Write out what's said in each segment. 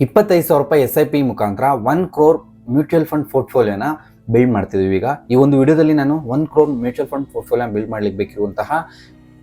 ₹25,000 SIP ಮುಖಾಂತರ 1 crore mutual fund ಪೋರ್ಟ್ಫೋಲಿಯೋನ build ಮಾಡ್ತಿದ್ದೀವಿ. ಈಗ ಈ ಒಂದು ವಿಡಿಯೋದಲ್ಲಿ ನಾನು 1 crore mutual fund portfolio build ಮಾಡಲಿಕ್ಕೆ ಬೇಕಿರುವಂತಹ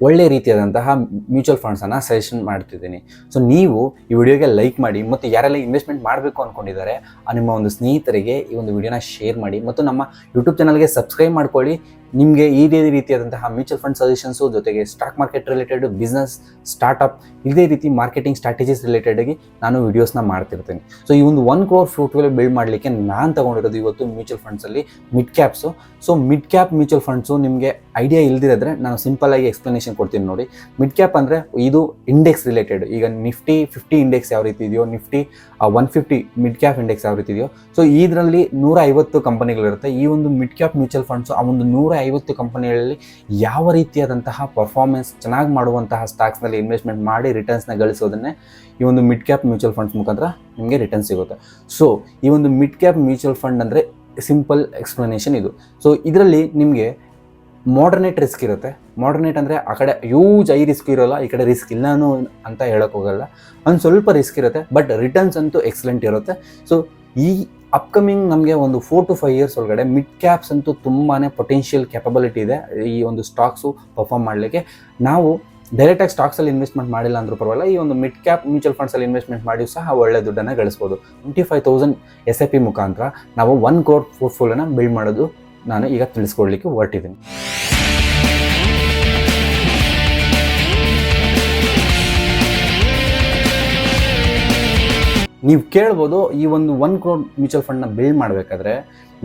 ಒಳ್ಳೆ ರೀತಿಯಾದಂತಹ ಮ್ಯೂಚುವಲ್ ಫಂಡ್ಸನ್ನು ಸಜೆಷನ್ ಮಾಡ್ತಿದ್ದೀನಿ. ಸೊ ನೀವು ಈ ವಿಡಿಯೋಗೆ ಲೈಕ್ ಮಾಡಿ ಮತ್ತು ಯಾರೆಲ್ಲ ಇನ್ವೆಸ್ಟ್ಮೆಂಟ್ ಮಾಡಬೇಕು ಅಂದ್ಕೊಂಡಿದ್ದಾರೆ ನಿಮ್ಮ ಒಂದು ಸ್ನೇಹಿತರಿಗೆ ಈ ಒಂದು ವಿಡಿಯೋನ ಶೇರ್ ಮಾಡಿ ಮತ್ತು ನಮ್ಮ ಯೂಟ್ಯೂಬ್ ಚಾನಲ್ಗೆ ಸಬ್ಸ್ಕ್ರೈಬ್ ಮಾಡ್ಕೊಳ್ಳಿ. ನಿಮಗೆ ಇದೇ ರೀತಿಯಾದಂತಹ ಮ್ಯೂಚುವಲ್ ಫಂಡ್ ಸಜೆಷನ್ಸು ಜೊತೆಗೆ stock market related, business, startup ಇದೇ ರೀತಿ ಮಾರ್ಕೆಟಿಂಗ್ ಸ್ಟ್ರಾಟಜೀಸ್ ರಿಲೇಟೆಡಾಗಿ ನಾನು ವೀಡಿಯೋಸ್ನ ಮಾಡ್ತಿರ್ತೀನಿ. ಸೊ ಈ ಒಂದು 1 crore ಪೋರ್ಟ್ಫೋಲಿಯೋ ಬಿಲ್ಡ್ ಮಾಡಲಿಕ್ಕೆ ನಾನು ತೊಗೊಂಡಿರೋದು ಇವತ್ತು ಮ್ಯೂಚುವಲ್ ಫಂಡ್ಸಲ್ಲಿ mid caps. So mid cap mutual funds ನಿಮಗೆ ಐಡಿಯಾ ಇಲ್ದಿರೋದ್ರೆ ನಾನು ಸಿಂಪಲ್ಲಾಗಿ ಎಕ್ಸ್ಪ್ಲನೇಷನ್ ಕೊಡ್ತೀನಿ ನೋಡಿ. ಮಿಡ್ ಕ್ಯಾಪ್ ಅಂದರೆ ಇದು ಇಂಡೆಕ್ಸ್ ರಿಲೇಟೆಡ್. ಈಗ ನಿಫ್ಟಿ 50 ಇಂಡೆಕ್ಸ್ ಯಾವ ರೀತಿ ಇದೆಯೋ, ನಿಫ್ಟಿ 150 ಮಿಡ್ ಕ್ಯಾಪ್ ಇಂಡೆಕ್ಸ್ ಯಾವ ರೀತಿ ಇದೆಯೋ, ಸೊ ಇದರಲ್ಲಿ 150 ಕಂಪನಿಗಳಿರುತ್ತೆ. ಈ ಒಂದು ಮಿಡ್ ಕ್ಯಾಪ್ ಮ್ಯೂಚುವಲ್ ಫಂಡ್ಸು ಆ ಒಂದು 150 ಕಂಪನಿಗಳಲ್ಲಿ ಯಾವ ರೀತಿಯಾದಂತಹ ಪರ್ಫಾರ್ಮೆನ್ಸ್ ಚೆನ್ನಾಗಿ ಮಾಡುವಂತಹ ಸ್ಟಾಕ್ಸ್ನಲ್ಲಿ ಇನ್ವೆಸ್ಟ್ಮೆಂಟ್ ಮಾಡಿ ರಿಟರ್ನ್ಸ್ನ ಗಳಿಸೋದನ್ನೇ ಈ ಒಂದು ಮಿಡ್ ಕ್ಯಾಪ್ ಮ್ಯೂಚುವಲ್ ಫಂಡ್ಸ್ ಮುಖಾಂತರ ನಿಮಗೆ ರಿಟರ್ನ್ ಸಿಗುತ್ತೆ. ಸೊ ಈ ಒಂದು ಮಿಡ್ ಕ್ಯಾಪ್ ಮ್ಯೂಚುವಲ್ ಫಂಡ್ ಅಂದರೆ ಸಿಂಪಲ್ ಎಕ್ಸ್ಪ್ಲನೇಷನ್ ಇದು. ಸೊ ಇದರಲ್ಲಿ ನಿಮಗೆ ಮಾಡರ್ನೇಟ್ ರಿಸ್ಕ್ ಇರುತ್ತೆ. ಮಾಡರ್ನೇಟ್ ಅಂದರೆ ಆ ಕಡೆ ಯೂಜ್ ರಿಸ್ಕ್ ಇರೋಲ್ಲ, ಈ ಕಡೆ ರಿಸ್ಕ್ ಇಲ್ಲನೂ ಅಂತ ಹೇಳೋಕ್ಕೆ ಹೋಗಲ್ಲ. ಒಂದು ಸ್ವಲ್ಪ ರಿಸ್ಕ್ ಇರುತ್ತೆ, ಬಟ್ ರಿಟರ್ನ್ಸ್ ಅಂತೂ ಎಕ್ಸಲೆಂಟ್ ಇರುತ್ತೆ. ಸೊ ಈ ಅಪ್ಕಮಿಂಗ್ ನಮಗೆ ಒಂದು 4 to 5 years ಒಳಗಡೆ ಮಿಡ್ ಕ್ಯಾಪ್ಸ್ ಅಂತೂ ತುಂಬಾ ಪೊಟೆನ್ಷಿಯಲ್ ಕ್ಯಾಪಬಿಲಿಟಿ ಇದೆ ಈ ಒಂದು ಸ್ಟಾಕ್ಸು ಪರ್ಫಾರ್ಮ್ ಮಾಡಲಿಕ್ಕೆ. ನಾವು ಡೈರೆಕ್ಟಾಗಿ ಸ್ಟಾಕ್ಸಲ್ಲಿ ಇನ್ವೆಸ್ಟ್ಮೆಂಟ್ ಮಾಡಿಲ್ಲ ಅಂದರೂ ಪರವಾಗಿಲ್ಲ, ಈ ಒಂದು ಮಿಡ್ ಕ್ಯಾಪ್ ಮ್ಯೂಚುವಲ್ ಫಂಡ್ಸಲ್ಲಿ ಇನ್ವೆಸ್ಟ್ಮೆಂಟ್ ಮಾಡಿ ಸಹ ಒಳ್ಳೆ ದುಡ್ಡನ್ನು ಗಳಿಸ್ಬೋದು. 25,000 SIP ಮುಖಾಂತರ ನಾವು 1 crore ಪೋರ್ಟ್ಫೋಲಿಯೋನ ಬಿಲ್ಡ್ ಮಾಡೋದು ನಾನು ಈಗ ತಿಳಿಸ್ಕೊಡ್ಲಿಕ್ಕೆ ಹೊರಟಿದ್ದೀನಿ. ನೀವು ಕೇಳ್ಬೋದು, ಈ ಒಂದು 1 crore ಮ್ಯೂಚುವಲ್ ಫಂಡ್ನ ಬಿಲ್ಡ್ ಮಾಡಬೇಕಾದ್ರೆ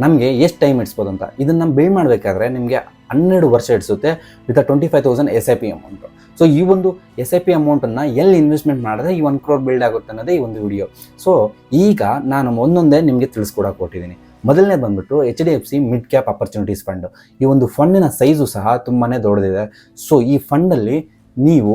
ನಮಗೆ ಎಷ್ಟು ಟೈಮ್ ಇಡ್ಸ್ಬೋದು ಅಂತ. ಇದನ್ನು ಬಿಲ್ಡ್ ಮಾಡಬೇಕಾದ್ರೆ ನಿಮಗೆ 12 ವರ್ಷ ಇಡಿಸುತ್ತೆ ವಿತ್ 25,000 SIP ಅಮೌಂಟು. ಸೊ ಈ ಒಂದು SIP ಅಮೌಂಟನ್ನು ಎಲ್ಲಿ ಇನ್ವೆಸ್ಟ್ಮೆಂಟ್ ಮಾಡಿದ್ರೆ ಈ 1 crore ಬಿಲ್ಡ್ ಆಗುತ್ತೆ ಅನ್ನೋದೇ ಈ ಒಂದು ವಿಡಿಯೋ. ಸೊ ಈಗ ನಾನು ಒಂದೊಂದೇ ನಿಮಗೆ ತಿಳಿಸ್ಕೊಡಕ್ಕೆ ಕೊಟ್ಟಿದ್ದೀನಿ. ಮೊದಲನೇ ಬಂದ್ಬಿಟ್ಟು HDFC mid cap opportunities fund. ಈ ಒಂದು ಫಂಡಿನ ಸೈಜು ಸಹ ತುಂಬಾ ದೊಡ್ಡದಿದೆ. ಸೊ ಈ ಫಂಡಲ್ಲಿ ನೀವು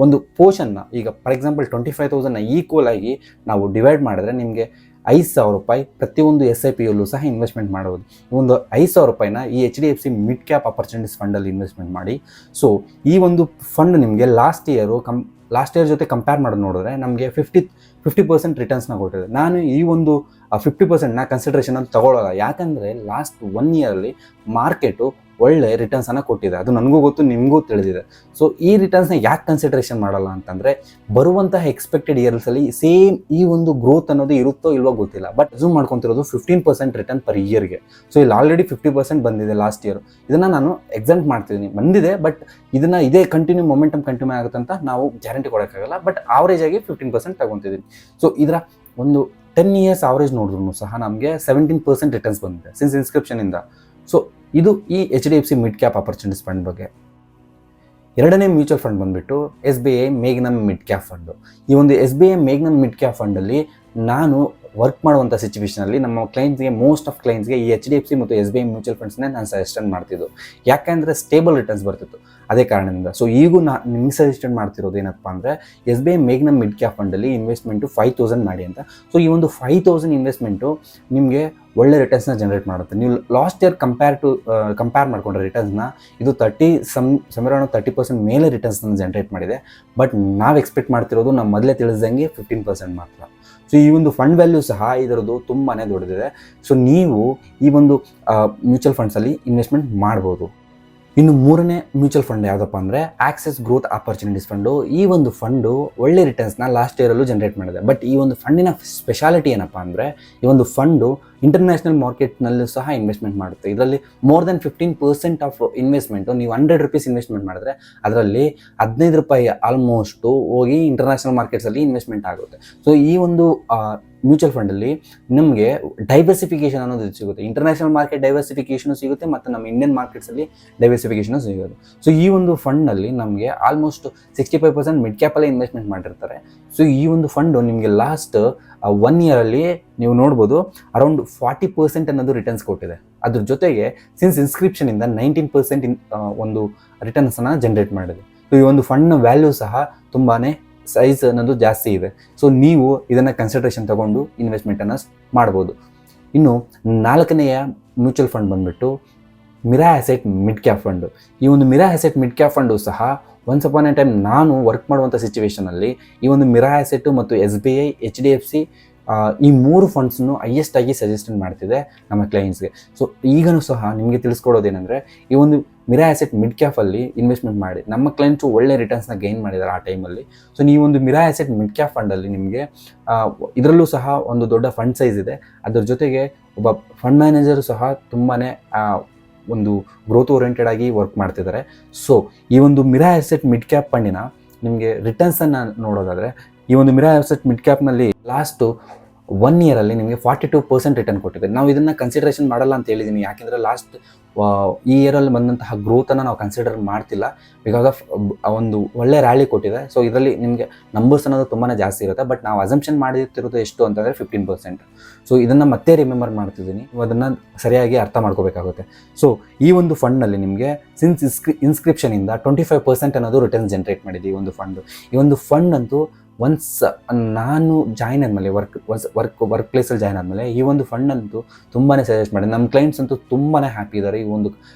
ಒಂದು ಪೋರ್ಷನ್ನ, ಈಗ ಫಾರ್ ಎಕ್ಸಾಂಪಲ್ 25,000ನ ಈಕ್ವಲ್ ಆಗಿ ನಾವು ಡಿವೈಡ್ ಮಾಡಿದ್ರೆ ನಿಮಗೆ ₹5,000 ಪ್ರತಿಯೊಂದು SIPಯಲ್ಲೂ ಸಹ ಇನ್ವೆಸ್ಟ್ಮೆಂಟ್ ಮಾಡ್ಬೋದು. ಈ ಒಂದು ₹5,000ನ ಈ HDFC ಮಿಡ್ ಕ್ಯಾಪ್ ಅಪರ್ಚುನಿಟೀಸ್ ಫಂಡಲ್ಲಿ ಇನ್ವೆಸ್ಟ್ಮೆಂಟ್ ಮಾಡಿ. ಸೊ ಈ ಒಂದು ಫಂಡ್ ನಿಮಗೆ ಲಾಸ್ಟ್ ಇಯರ್ ಜೊತೆ ಕಂಪೇರ್ ಮಾಡೋದು ನೋಡಿದ್ರೆ ನಮಗೆ 50% ರಿಟರ್ನ್ಸ್ನ ಕೊಟ್ಟಿದೆ. ನಾನು ಈ ಒಂದು 50%ನ ಕನ್ಸಿಡ್ರೇಷನಲ್ಲಿ ತಗೊಳ್ಳೋಲ್ಲ, ಯಾಕಂದರೆ ಲಾಸ್ಟ್ 1 yearಲ್ಲಿ ಮಾರ್ಕೆಟು ಒಳ್ಳೆ ರಿಟರ್ನ್ಸನ್ನು ಕೊಟ್ಟಿದೆ. ಅದು ನನಗೂ ಗೊತ್ತು, ನಿಮಗೂ ತಿಳಿದಿದೆ. ಸೊ ಈ ರಿಟರ್ನ್ಸ್ನ ಯಾಕೆ ಕನ್ಸಿಡ್ರೇಷನ್ ಮಾಡಲ್ಲ ಅಂತಂದರೆ ಬರುವಂತಹ ಎಕ್ಸ್ಪೆಕ್ಟೆಡ್ ಇಯರ್ಸಲ್ಲಿ ಸೇಮ್ ಈ ಒಂದು ಗ್ರೋತ್ ಅನ್ನೋದು ಇರುತ್ತೋ ಇಲ್ವೋ ಗೊತ್ತಿಲ್ಲ, ಬಟ್ ಝೂಮ್ ಮಾಡ್ಕೊತಿರೋದು 15% ರಿಟರ್ನ್ ಪರ್ ಇಯರ್ಗೆ. ಸೊ ಇಲ್ಲಿ ಆಲ್ರೆಡಿ 50% ಬಂದಿದೆ ಲಾಸ್ಟ್ ಇಯರ್. ಇದನ್ನು ನಾನು ಎಕ್ಸಾಂಟ್ ಮಾಡ್ತಿದ್ದೀನಿ, ಬಂದಿದೆ, ಬಟ್ ಇದನ್ನು ಇದೇ ಮೊಮೆಂಟಮ್ ಕಂಟಿನ್ಯೂ ಆಗುತ್ತೆ ಅಂತ ನಾವು ಗ್ಯಾರಂಟಿ ಕೊಡೋಕ್ಕಾಗಲ್ಲ. ಬಟ್ ಆವರೇಜ್ ಆಗಿ 15% ತಗೊತಿದ್ದೀನಿ. ಸೊ ಇದರ ಒಂದು 10 years ಆವರೇಜ್ ನೋಡಿದ್ರು ಸಹ ನಮಗೆ 17% ರಿಟರ್ನ್ಸ್ ಬಂದಿದೆ ಸಿನ್ಸ್ ಇನ್ಸ್ಕ್ರಿಪ್ಷನಿಂದ. ಸೊ ಇದು ಈ HDFC mid cap opportunities fund ಬಗ್ಗೆ. ಎರಡನೇ ಮ್ಯೂಚುವಲ್ ಫಂಡ್ ಬಂದುಬಿಟ್ಟು SBI ಮೇಗ್ನಮ್ ಮಿಡ್ ಕ್ಯಾಪ್ ಫಂಡು. ಈ ಒಂದು SBI ಮೇಗ್ನಮ್ ಮಿಡ್ ಕ್ಯಾಪ್ ಫಂಡಲ್ಲಿ ನಾನು ವರ್ಕ್ ಮಾಡುವಂಥ ಸಿಚುವೇಷನಲ್ಲಿ ನಮ್ಮ ಕ್ಲೈಂಟ್ಸ್ಗೆ, ಮೋಸ್ಟ್ ಆಫ್ ಕ್ಲೈಂಟ್ಸ್ಗೆ ಈ HDFC ಮತ್ತು SBI ಮ್ಯೂಚುವಲ್ ಫಂಡ್ಸ್ನೇ ನಾನು ಸಜೆಷನ್ ಮಾಡ್ತಿದ್ದು, ಯಾಕೆಂದರೆ ಸ್ಟೇಬಲ್ ರಿಟರ್ನ್ಸ್ ಬರ್ತಿತ್ತು. ಅದೇ ಕಾರಣದಿಂದ ಸೊ ಈಗೂ ನಾನು ನಿಮ್ಗೆ ಸಜೆಷನ್ ಮಾಡ್ತಿರೋದು ಏನಪ್ಪ ಅಂದರೆ SBI ಮೇಗ್ನಮ್ ಮಿಡ್ ಕ್ಯಾಪ್ ಫಂಡಲ್ಲಿ ಇನ್ವೆಸ್ಟ್ಮೆಂಟು 5,000 ಮಾಡಿ ಅಂತ. ಸೊ ಈ ಒಂದು 5,000 ಇನ್ವೆಸ್ಟ್ಮೆಂಟು ನಿಮಗೆ ಒಳ್ಳೆ ರಿಟರ್ನ್ಸ್ನ ಜನರೇಟ್ ಮಾಡುತ್ತೆ. ನೀವು ಲಾಸ್ಟ್ ಇಯರ್ ಕಂಪೇರ್ ಮಾಡಿಕೊಂಡ್ರೆ ರಿಟರ್ನ್ಸ್ನ ಇದು 30% ಮೇಲೆ ರಿಟರ್ನ್ಸ್ನ ಜನರೇಟ್ ಮಾಡಿದೆ. ಬಟ್ ನಾವು ಎಕ್ಸ್ಪೆಕ್ಟ್ ಮಾಡ್ತಿರೋದು ನಾವು ಮೊದಲೇ ತಿಳಿಸ್ದಂಗೆ 15% ಮಾತ್ರ. ಸೊ ಈ ಒಂದು ಫಂಡ್ ವ್ಯಾಲ್ಯೂ ಸಹ ಇದರದ್ದು ತುಂಬಾ ದೊಡ್ಡದಿದೆ. ಸೊ ನೀವು ಈ ಒಂದು ಮ್ಯೂಚುವಲ್ ಫಂಡ್ಸಲ್ಲಿ ಇನ್ವೆಸ್ಟ್ಮೆಂಟ್ ಮಾಡ್ಬೋದು. ಇನ್ನು ಮೂರನೇ ಮ್ಯೂಚುವಲ್ ಫಂಡ್ ಯಾವುದಪ್ಪ ಅಂದರೆ ಆಕ್ಸಿಸ್ ಗ್ರೋತ್ ಆಪರ್ಚುನಿಟೀಸ್ ಫಂಡು. ಈ ಒಂದು ಫಂಡು ಒಳ್ಳೆ ರಿಟರ್ನ್ಸ್ನ ಲಾಸ್ಟ್ ಇಯರಲ್ಲೂ ಜನರೇಟ್ ಮಾಡಿದೆ. ಬಟ್ ಈ ಒಂದು ಫಂಡಿನ ಸ್ಪೆಷಾಲಿಟಿ ಏನಪ್ಪ ಅಂದರೆ ಈ ಒಂದು ಫಂಡು ಇಂಟರ್ನ್ಯಾಷನಲ್ ಮಾರ್ಕೆಟ್ನಲ್ಲೂ ಸಹ ಇನ್ವೆಸ್ಟ್ಮೆಂಟ್ ಮಾಡುತ್ತೆ. ಇದರಲ್ಲಿ ಮೋರ್ ದೆನ್ 15% ಆಫ್ ಇನ್ವೆಸ್ಟ್ಮೆಂಟು, ನೀವು ₹100 ಇನ್ವೆಸ್ಟ್ಮೆಂಟ್ ಮಾಡಿದ್ರೆ ಅದರಲ್ಲಿ ₹15 ಆಲ್ಮೋಸ್ಟು ಹೋಗಿ ಇಂಟರ್ನ್ಯಾಷನಲ್ ಮಾರ್ಕೆಟ್ಸಲ್ಲಿ ಇನ್ವೆಸ್ಟ್ಮೆಂಟ್ ಆಗುತ್ತೆ. ಸೊ ಈ ಒಂದು ಮ್ಯೂಚುವಲ್ ಫಂಡಲ್ಲಿ ನಮಗೆ ಡೈವರ್ಸಿಫಿಕೇಷನ್ ಅನ್ನೋದು ಸಿಗುತ್ತೆ. ಇಂಟರ್ನ್ಯಾಷನಲ್ ಮಾರ್ಕೆಟ್ ಡೈವರ್ಸಿಫಿಕೇಷನು ಸಿಗುತ್ತೆ ಮತ್ತು ನಮ್ಮ ಇಂಡಿಯನ್ ಮಾರ್ಕೆಟ್ಸಲ್ಲಿ ಡೈವರ್ಸಿಫಿಕೇಷನು ಸಿಗೋದು. ಸೊ ಈ ಒಂದು ಫಂಡ್ನಲ್ಲಿ ನಮಗೆ ಆಲ್ಮೋಸ್ಟ್ 65% ಮಿಡ್ ಕ್ಯಾಪಲ್ಲೇ ಇನ್ವೆಸ್ಟ್ಮೆಂಟ್ ಮಾಡಿರ್ತಾರೆ. ಸೊ ಈ ಒಂದು ಫಂಡು ನಿಮಗೆ ಲಾಸ್ಟ್ 1 yearಲ್ಲಿ ನೀವು ನೋಡ್ಬೋದು ಅರೌಂಡ್ 40% ಅನ್ನೋದು ರಿಟರ್ನ್ಸ್ ಕೊಟ್ಟಿದೆ. ಅದ್ರ ಜೊತೆಗೆ ಸಿನ್ಸ್ ಇನ್ಸ್ಕ್ರಿಪ್ಷನಿಂದ 19% ಒಂದು ರಿಟರ್ನ್ಸನ್ನು ಜನರೇಟ್ ಮಾಡಿದೆ. ಸೊ ಈ ಒಂದು ಫಂಡ್ನ ವ್ಯಾಲ್ಯೂ ಸಹ ತುಂಬಾ ಸೈಜ್ ಅನ್ನೋದು ಜಾಸ್ತಿ ಇದೆ. ಸೊ ನೀವು ಇದನ್ನು ಕನ್ಸಿಡ್ರೇಷನ್ ತಗೊಂಡು ಇನ್ವೆಸ್ಟ್ಮೆಂಟನ್ನು ಮಾಡ್ಬೋದು. ಇನ್ನು 4ನೆಯ ಮ್ಯೂಚುವಲ್ ಫಂಡ್ ಬಂದುಬಿಟ್ಟು Mira asset mid cap fund. ಈ ಒಂದು Mira asset mid cap fund ಸಹ ಒನ್ಸ್ ಅಪಾನ್ ಎ ಟೈಮ್ ನಾನು ವರ್ಕ್ ಮಾಡುವಂಥ ಸಿಚುವೇಷನಲ್ಲಿ ಈ ಒಂದು ಮಿರಾ ಆ್ಯಸೆಟ್ಟು ಮತ್ತು SBI HDFC ಈ 3 ಫಂಡ್ಸನ್ನು ಹೈಯೆಸ್ಟ್ ಆಗಿ ಸಜೆಷನ್ ಮಾಡ್ತಿದೆ ನಮ್ಮ ಕ್ಲೈಂಟ್ಸ್ಗೆ. ಸೊ ಈಗಲೂ ಸಹ ನಿಮಗೆ ತಿಳಿಸ್ಕೊಡೋದೇನೆಂದರೆ, ಈ ಒಂದು ಮಿರಾ ಆ್ಯಸೆಟ್ ಮಿಡ್ ಕ್ಯಾಪಲ್ಲಿ ಇನ್ವೆಸ್ಟ್ಮೆಂಟ್ ಮಾಡಿ ನಮ್ಮ ಕ್ಲೈಂಟ್ಸು ಒಳ್ಳೆ ರಿಟರ್ನ್ಸ್ನ ಗೈನ್ ಮಾಡಿದ್ದಾರೆ ಆ ಟೈಮಲ್ಲಿ. ಸೊ ನೀವು ಒಂದು ಮಿರಾ ಆ್ಯಸೆಟ್ ಮಿಡ್ ಕ್ಯಾಪ್ ಫಂಡಲ್ಲಿ ನಿಮಗೆ ಇದರಲ್ಲೂ ಸಹ ಒಂದು ದೊಡ್ಡ ಫಂಡ್ ಸೈಜ್ ಇದೆ. ಅದರ ಜೊತೆಗೆ ಒಬ್ಬ ಫಂಡ್ ಮ್ಯಾನೇಜರು ಸಹ ತುಂಬಾ ಒಂದು ಗ್ರೋತ್ ಓರಿಯೆಂಟೆಡ್ ಆಗಿ ವರ್ಕ್ ಮಾಡ್ತಿದ್ದಾರೆ. ಸೊ ಈ ಒಂದು ಮಿರಾ ಆ್ಯಸೆಟ್ ಮಿಡ್ ಕ್ಯಾಪ್ ಫಂಡಿನ ನಿಮಗೆ ರಿಟರ್ನ್ಸನ್ನು ನೋಡೋದಾದರೆ, ಈ ಒಂದು ಮಿರಾ ಆ್ಯಸೆಟ್ ಮಿಡ್ ಕ್ಯಾಪ್ನಲ್ಲಿ ಲಾಸ್ಟು 1 ಇಯರಲ್ಲಿ ನಿಮಗೆ 42% ರಿಟರ್ನ್ ಕೊಟ್ಟಿದೆ. ನಾವು ಇದನ್ನು ಕನ್ಸಿಡರೇಷನ್ ಮಾಡಲ್ಲ ಅಂತ ಹೇಳಿದ್ದೀನಿ, ಯಾಕೆಂದರೆ ಲಾಸ್ಟ್ ಈ ಇಯರಲ್ಲಿ ಬಂದಂತಹ ಗ್ರೋತನ್ನು ನಾವು ಕನ್ಸಿಡರ್ ಮಾಡ್ತಿಲ್ಲ. ಬಿಕಾಸ್ ಆಫ್ ಒಂದು ಒಳ್ಳೆ ರ್ಯಾಲಿ ಕೊಟ್ಟಿದೆ. ಸೊ ಇದರಲ್ಲಿ ನಿಮಗೆ ನಂಬರ್ಸ್ ಅನ್ನೋದು ತುಂಬಾ ಜಾಸ್ತಿ ಇರುತ್ತೆ. ಬಟ್ ನಾವು ಅಸಂಪ್ಷನ್ ಮಾಡಿರ್ತಿರೋದು ಎಷ್ಟು ಅಂತಂದರೆ 15%. ಸೊ ಇದನ್ನು ಮತ್ತೆ ರಿಮೆಂಬರ್ ಮಾಡ್ತಿದ್ದೀನಿ, ನೀವು ಅದನ್ನು ಸರಿಯಾಗಿ ಅರ್ಥ ಮಾಡ್ಕೋಬೇಕಾಗುತ್ತೆ. ಸೊ ಈ ಒಂದು ಫಂಡ್ನಲ್ಲಿ ನಿಮಗೆ ಸಿನ್ಸ್ ಇನ್ಸ್ಕ್ರಿಪ್ಷನಿಂದ 25% ಅನ್ನೋದು ರಿಟರ್ನ್ಸ್ ಜನ್ರೇಟ್ ಮಾಡಿದೆ ಈ ಒಂದು ಫಂಡು. ಈ ಒಂದು ಫಂಡ್ ಅಂತೂ ಒನ್ಸ್ ನಾನು ಜಾಯ್ನ್ ಆದಮೇಲೆ ವರ್ಕ್ ಪ್ಲೇಸಲ್ಲಿ ಜಾಯ್ನ್ ಆದಮೇಲೆ ಈ ಒಂದು ಫಂಡ್ ಅಂತೂ ತುಂಬಾ ಸಜೆಸ್ಟ್ ಮಾಡಿ ನಮ್ಮ ಕ್ಲೈಂಟ್ಸ್ ಅಂತೂ ತುಂಬಾ ಹ್ಯಾಪಿ ಇದ್ದಾರೆ ಈ ಒಂದು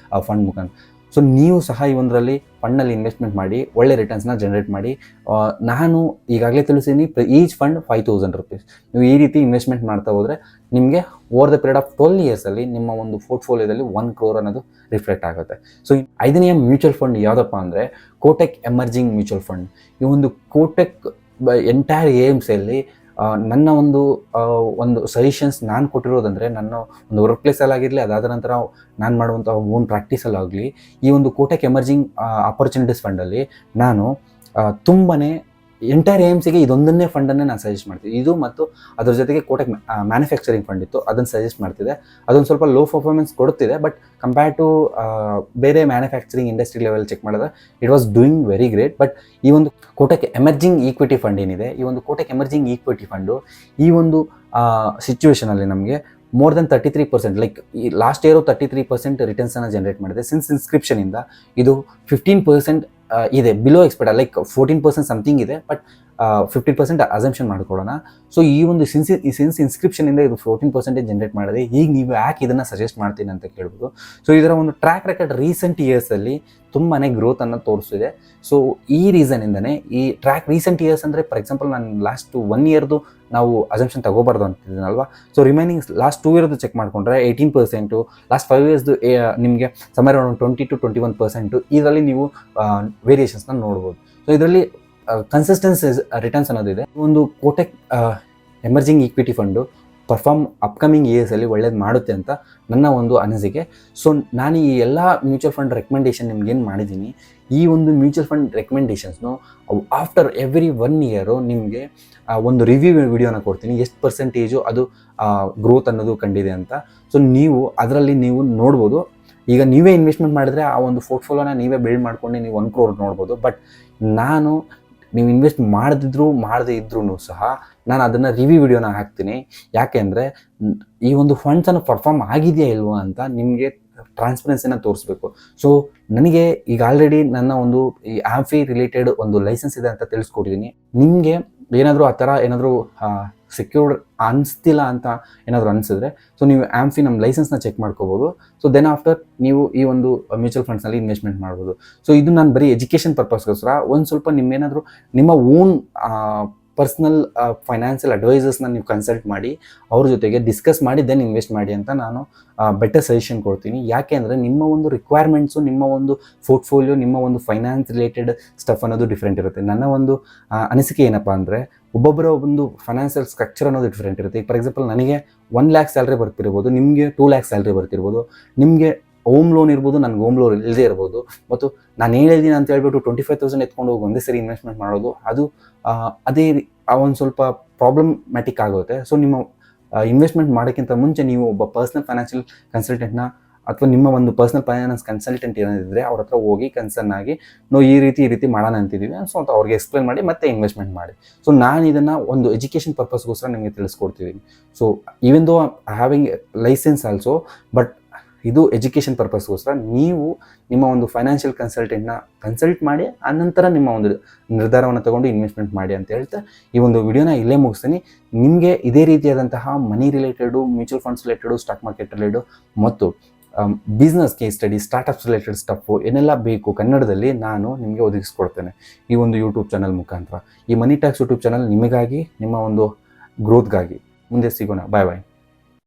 ಫಂಡ್ ಮುಖಾಂತರ. ಸೊ ನೀವು ಸಹ ಈ ಒಂದರಲ್ಲಿ ಫಂಡ್ನಲ್ಲಿ ಇನ್ವೆಸ್ಟ್ಮೆಂಟ್ ಮಾಡಿ ಒಳ್ಳೆ ರಿಟರ್ನ್ಸ್ನ ಜನ್ರೇಟ್ ಮಾಡಿ. ನಾನು ಈಗಾಗಲೇ ತಿಳಿಸಿದ್ದೀನಿ, ಈಚ್ ಫಂಡ್ 5,000 rupees. ನೀವು ಈ ರೀತಿ ಇನ್ವೆಸ್ಟ್ಮೆಂಟ್ ಮಾಡ್ತಾ ಹೋದರೆ ನಿಮಗೆ ಓವರ್ ದ ಪೀರಿಯಡ್ ಆಫ್ 12 ಇಯರ್ಸಲ್ಲಿ ನಿಮ್ಮ ಒಂದು ಪೋರ್ಟ್ಫೋಲಿಯೋದಲ್ಲಿ 1 crore ಅನ್ನೋದು ರಿಫ್ಲೆಕ್ಟ್ ಆಗುತ್ತೆ. ಸೊ 5ನೇ ಮ್ಯೂಚುವಲ್ ಫಂಡ್ ಯಾವುದಪ್ಪ ಅಂದರೆ ಕೋಟೆಕ್ ಎಮರ್ಜಿಂಗ್ ಮ್ಯೂಚುವಲ್ ಫಂಡ್. ಈ ಒಂದು ಕೋಟೆಕ್ ಎಂಟೈರ್ AMCಯಲ್ಲಿ ನನ್ನ ಒಂದು ಸಜೆಷನ್ಸ್ ನಾನು ಕೊಟ್ಟಿರೋದಂದರೆ, ನನ್ನ ಒಂದು ವರ್ಕ್ ಪ್ಲೇಸಲ್ಲಾಗಿರಲಿ, ಅದಾದ ನಂತರ ನಾನು ಮಾಡುವಂಥ ಓನ್ ಪ್ರಾಕ್ಟೀಸಲ್ಲಾಗಲಿ, ಈ ಒಂದು ಕೋಟೆಕ್ ಎಮರ್ಜಿಂಗ್ ಆಪರ್ಚುನಿಟೀಸ್ ಫಂಡಲ್ಲಿ ನಾನು ತುಂಬಾ ಎಂಟೈರ್ AMCಗೆ ಇದೊಂದನ್ನೇ ಫಂಡನ್ನೇ ನಾನು ಸಜೆಸ್ಟ್ ಮಾಡ್ತೀನಿ. ಇದು ಮತ್ತು ಅದ್ರ ಜೊತೆಗೆ ಕೋಟೆಕ್ ಮ್ಯಾನುಫ್ಯಾಕ್ಚರಿಂಗ್ ಫಂಡ್ ಇತ್ತು, ಅದನ್ನು ಸಜೆಸ್ಟ್ ಮಾಡ್ತಿದ್ದೆ. ಅದೊಂದು ಸ್ವಲ್ಪ ಲೋ ಪರ್ಫಾರ್ಮೆನ್ಸ್ ಕೊಡುತ್ತಿದೆ, ಬಟ್ ಕಂಪೇರ್ ಟು ಬೇರೆ ಮ್ಯಾನುಫ್ಯಾಕ್ಚರಿಂಗ್ ಇಂಡಸ್ಟ್ರಿ ಲೆವೆಲ್ ಚೆಕ್ ಮಾಡಿದ್ರೆ it was doing very great. But ಈ ಒಂದು ಕೋಟೆಕ್ ಎಮರ್ಜಿಂಗ್ ಈಕ್ವಿಟಿ ಫಂಡ್ ಏನಿದೆ, ಈ ಒಂದು ಕೋಟೆಕ್ ಎಮರ್ಜಿಂಗ್ ಈಕ್ವಿಟಿ ಫಂಡು ಈ ಒಂದು ಸಿಚುವೇಷನಲ್ಲಿ ನಮಗೆ ಮೋರ್ ದೆನ್ 33%, ಲೈಕ್ ಈ ಲಾಸ್ಟ್ ಇಯರು 33% ರಿಟರ್ನ್ಸನ್ನು ಜನ್ರೇಟ್ ಮಾಡಿದೆ. ಸಿನ್ಸ್ ಇನ್ಸ್ಕ್ರಿಪ್ಷನಿಂದ ಇದು 15% ಇದೆ, ಬಿಲೋ ಎಕ್ಸ್ಪೆಕ್ಟ್, ಲೈಕ್ 14% ಸಮಥಿಂಗ್ ಇದೆ, ಬಟ್ 15% ಅಸಂಪ್ಷನ್ ಮಾಡ್ಕೊಳ್ಳೋಣ. ಸೊ ಈ ಒಂದು ಸಿನ್ಸ್ ಇನ್ಸ್ಕ್ರಿಪ್ಷನಿಂದ ಇದು 14% ಜನ್ರೇಟ್ ಮಾಡಿದೆ. ಈಗ ನೀವು ಯಾಕೆ ಇದನ್ನು ಸಜೆಸ್ಟ್ ಮಾಡ್ತೀನಿ ಅಂತ ಕೇಳ್ಬೋದು. ಸೊ ಇದರ ಒಂದು ಟ್ರ್ಯಾಕ್ ರೆಕಾರ್ಡ್ ರೀಸೆಂಟ್ ಇಯರ್ಸಲ್ಲಿ ತುಂಬಾ ಗ್ರೋತನ್ನು ತೋರಿಸಿದೆ. ಸೊ ಈ ರೀಸನಿಂದನೇ ಈ ರೀಸೆಂಟ್ ಇಯರ್ಸ್ ಅಂದರೆ, ಫಾರ್ ಎಕ್ಸಾಂಪಲ್ ನಾನು ಲಾಸ್ಟ್ 1 ಇಯರ್ದು ನಾವು ಅಸಂಪ್ಷನ್ ತಗೋಬಾರ್ದು ಅಂತಿದ್ದೀನಲ್ವಾ. ಸೊ ರಿಮೈನಿಂಗ್ ಲಾಸ್ಟ್ 2 ಇಯರ್ದು ಚೆಕ್ ಮಾಡಿಕೊಂಡ್ರೆ 18%, ಲಾಸ್ಟ್ 5 ಇಯರ್ಸ್ದು ನಿಮಗೆ ಸಮರ್ ಅರೌಂಡ್ 20 to 21%, ಇದರಲ್ಲಿ ನೀವು ವೇರಿಯೇಷನ್ಸ್ನ ನೋಡ್ಬೋದು. ಸೊ ಇದರಲ್ಲಿ ಕನ್ಸಿಸ್ಟೆನ್ಸಿ ರಿಟರ್ನ್ಸ್ ಅನ್ನೋದಿದೆ. ಒಂದು Kotak emerging equity fund upcoming ಇಯರ್ಸಲ್ಲಿ ಒಳ್ಳೇದು ಮಾಡುತ್ತೆ ಅಂತ ನನ್ನ ಒಂದು ಅನಿಸಿಕೆ. ಸೊ ನಾನು ಈ ಎಲ್ಲ ಮ್ಯೂಚುವಲ್ ಫಂಡ್ ರೆಕಮೆಂಡೇಷನ್ ನಿಮ್ಗೇನು ಮಾಡಿದ್ದೀನಿ, ಈ ಒಂದು ಮ್ಯೂಚುವಲ್ ಫಂಡ್ ರೆಕಮೆಂಡೇಷನ್ಸ್ನು ಆಫ್ಟರ್ ಎವ್ರಿ 1 ಇಯರು ನಿಮಗೆ ಒಂದು ರಿವ್ಯೂ ವಿಡಿಯೋನ ಕೊಡ್ತೀನಿ, ಎಷ್ಟು ಪರ್ಸೆಂಟೇಜು ಅದು ಗ್ರೋತ್ ಅನ್ನೋದು ಕಂಡಿದೆ ಅಂತ. ಸೊ ನೀವು ಅದರಲ್ಲಿ ನೀವು ನೋಡ್ಬೋದು. ಈಗ ನೀವೇ ಇನ್ವೆಸ್ಟ್ಮೆಂಟ್ ಮಾಡಿದ್ರೆ ಆ ಒಂದು ಪೋರ್ಟ್ಫೋಲಿಯೋನ ನೀವೇ ಬಿಲ್ಡ್ ಮಾಡ್ಕೊಂಡು ನೀವು 1 crore ನೋಡ್ಬೋದು. ಬಟ್ ನೀವು ಇನ್ವೆಸ್ಟ್ ಮಾಡದೇ ಇದ್ರೂ ಸಹ ನಾನು ಅದನ್ನು ರಿವ್ಯೂ ವಿಡಿಯೋನ ಹಾಕ್ತೀನಿ. ಯಾಕೆ ಅಂದರೆ ಈ ಒಂದು ಫಂಡ್ಸನ್ನು ಪರ್ಫಾರ್ಮ್ ಆಗಿದೆಯಾ ಇಲ್ವಾ ಅಂತ ನಿಮಗೆ ಟ್ರಾನ್ಸ್ಪರೆನ್ಸಿನ ತೋರಿಸ್ಬೇಕು. ಸೊ ನನಗೆ ಈಗ ಆಲ್ರೆಡಿ ನನ್ನ ಒಂದು ಈ ಆ್ಯಂಫಿ ರಿಲೇಟೆಡ್ ಒಂದು ಲೈಸೆನ್ಸ್ ಇದೆ ಅಂತ ತಿಳಿಸ್ಕೊಟ್ಟಿದ್ದೀನಿ. ನಿಮಗೆ ಏನಾದರೂ ಆ ಥರ ಏನಾದರೂ ಸೆಕ್ಯೂರ್ಡ್ ಅನಿಸ್ತಿಲ್ಲ ಅಂತ ಏನಾದರೂ ಅನಿಸಿದ್ರೆ, ಸೊ ನೀವು ಆ್ಯಂಫಿ ನಮ್ಮ ಲೈಸೆನ್ಸ್ನ ಚೆಕ್ ಮಾಡ್ಕೋಬೋದು. ಸೊ ದೆನ್ ಆಫ್ಟರ್ ನೀವು ಈ ಒಂದು ಮ್ಯೂಚುವಲ್ ಫಂಡ್ಸ್ನಲ್ಲಿ ಇನ್ವೆಸ್ಟ್ಮೆಂಟ್ ಮಾಡ್ಬೋದು. ಸೊ ಇದು ನಾನು ಬರೀ ಎಜುಕೇಷನ್ ಪರ್ಪಸ್ಗೋಸ್ಕರ ಒಂದು ಸ್ವಲ್ಪ ನಿಮ್ಮ ಓನ್ ಪರ್ಸ್ನಲ್ ಫೈನಾನ್ಷಿಯಲ್ ಅಡ್ವೈಸರ್ಸ್ನ ನೀವು ಕನ್ಸಲ್ಟ್ ಮಾಡಿ ಅವ್ರ ಜೊತೆಗೆ ಡಿಸ್ಕಸ್ ಮಾಡಿ ದೆನ್ ಇನ್ವೆಸ್ಟ್ ಮಾಡಿ ಅಂತ ನಾನು ಬೆಟರ್ ಸಜೆಷನ್ ಕೊಡ್ತೀನಿ. ಯಾಕೆ ಅಂದರೆ ನಿಮ್ಮ ಒಂದು ರಿಕ್ವೈರ್ಮೆಂಟ್ಸು, ನಿಮ್ಮ ಒಂದು ಪೋರ್ಟ್ಫೋಲಿಯೋ, ನಿಮ್ಮ ಒಂದು ಫೈನಾನ್ಸ್ ರಿಲೇಟೆಡ್ ಸ್ಟಫ್ ಅನ್ನೋದು ಡಿಫ್ರೆಂಟ್ ಇರುತ್ತೆ. ನನ್ನ ಒಂದು ಅನಿಸಿಕೆ ಏನಪ್ಪ ಅಂದರೆ, ಒಬ್ಬೊಬ್ಬರ ಒಂದು ಫೈನಾನ್ಷಿಯಲ್ ಸ್ಟ್ರಕ್ಚರ್ ಅನ್ನೋದು ಡಿಫ್ರೆಂಟ್ ಇರುತ್ತೆ. ಈಗ ಫಾರ್ ಎಕ್ಸಾಂಪಲ್ ನನಗೆ 1 lakh ಸ್ಯಾಲ್ರಿ ಬರ್ತಿರ್ಬೋದು, ನಿಮಗೆ 2 lakh ಸ್ಯಾಲ್ರಿ ಬರ್ತಿರ್ಬೋದು, ನಿಮಗೆ ಹೋಮ್ ಲೋನ್ ಇರ್ಬೋದು, ನನಗೆ ಹೋಮ್ ಲೋನ್ ಇಲ್ಲದೇ ಇರ್ಬೋದು. ಮತ್ತು ನಾನು ಹೇಳಿದ್ದೀನಿ ಅಂತ ಹೇಳ್ಬಿಟ್ಟು 25,000 ಎತ್ಕೊಂಡು ಹೋಗಿ ಒಂದೇ ಸರಿ ಇನ್ವೆಸ್ಟ್ಮೆಂಟ್ ಮಾಡೋದು ಅದು ಅದೇ ಒಂದು ಸ್ವಲ್ಪ ಪ್ರಾಬ್ಲಮ್ಯಾಟಿಕ್ ಆಗುತ್ತೆ. ಸೊ ನಿಮ್ಮ ಇನ್ವೆಸ್ಟ್ಮೆಂಟ್ ಮಾಡೋಕ್ಕಿಂತ ಮುಂಚೆ ನೀವು ಒಬ್ಬ ಪರ್ಸ್ನಲ್ ಫೈನಾನ್ಷಿಯಲ್ ಕನ್ಸಲ್ಟೆಂಟ್ನ ಅಥವಾ ನಿಮ್ಮ ಒಂದು ಪರ್ಸ್ನಲ್ ಫೈನಾನ್ಸ್ ಕನ್ಸಲ್ಟೆಂಟ್ ಏನಾದಿದ್ರೆ ಅವ್ರ ಹತ್ರ ಹೋಗಿ ಕನ್ಸರ್ನ್ ಆಗಿ ನಾವು ಈ ರೀತಿ ಮಾಡೋಣ ಅಂತಿದ್ದೀವಿ ಸೊ ಅಂತ ಅವ್ರಿಗೆ ಎಕ್ಸ್ಪ್ಲೇನ್ ಮಾಡಿ ಮತ್ತೆ ಇನ್ವೆಸ್ಟ್ಮೆಂಟ್ ಮಾಡಿ. ಸೊ ನಾನು ಇದನ್ನು ಒಂದು ಎಜುಕೇಷನ್ ಪರ್ಪಸ್ಗೋಸ್ಕರ ನಿಮಗೆ ತಿಳಿಸ್ಕೊಡ್ತಿದ್ದೀನಿ. So even though having licence also, but ಇದು ಎಜುಕೇಷನ್ ಪರ್ಪಸ್ಗೋಸ್ಕರ ನೀವು ನಿಮ್ಮ ಒಂದು ಫೈನಾನ್ಷಿಯಲ್ ಕನ್ಸಲ್ಟೆಂಟ್ನ ಕನ್ಸಲ್ಟ್ ಮಾಡಿ ಆನಂತರ ನಿಮ್ಮ ಒಂದು ನಿರ್ಧಾರವನ್ನು ತಗೊಂಡು ಇನ್ವೆಸ್ಟ್ಮೆಂಟ್ ಮಾಡಿ ಅಂತ ಹೇಳ್ತಾ ಈ ಒಂದು ವಿಡಿಯೋನ ಇಲ್ಲೇ ಮುಗಿಸ್ತೀನಿ. ನಿಮಗೆ ಇದೇ ರೀತಿಯಾದಂತಹ money related, mutual funds related, stock market related ಮತ್ತು business case study, startups related stuff ಏನೆಲ್ಲ ಬೇಕು ಕನ್ನಡದಲ್ಲಿ ನಾನು ನಿಮಗೆ ಒದಗಿಸ್ಕೊಡ್ತೇನೆ ಈ ಒಂದು ಯೂಟ್ಯೂಬ್ ಚಾನಲ್ ಮುಖಾಂತರ. ಈ ಮನಿ ಟ್ಯಾಕ್ಸ್ ಯೂಟ್ಯೂಬ್ ಚಾನಲ್ ನಿಮಗಾಗಿ, ನಿಮ್ಮ ಒಂದು ಗ್ರೋತ್ಗಾಗಿ. ಮುಂದೆ ಸಿಗೋಣ. ಬಾಯ್ ಬಾಯ್.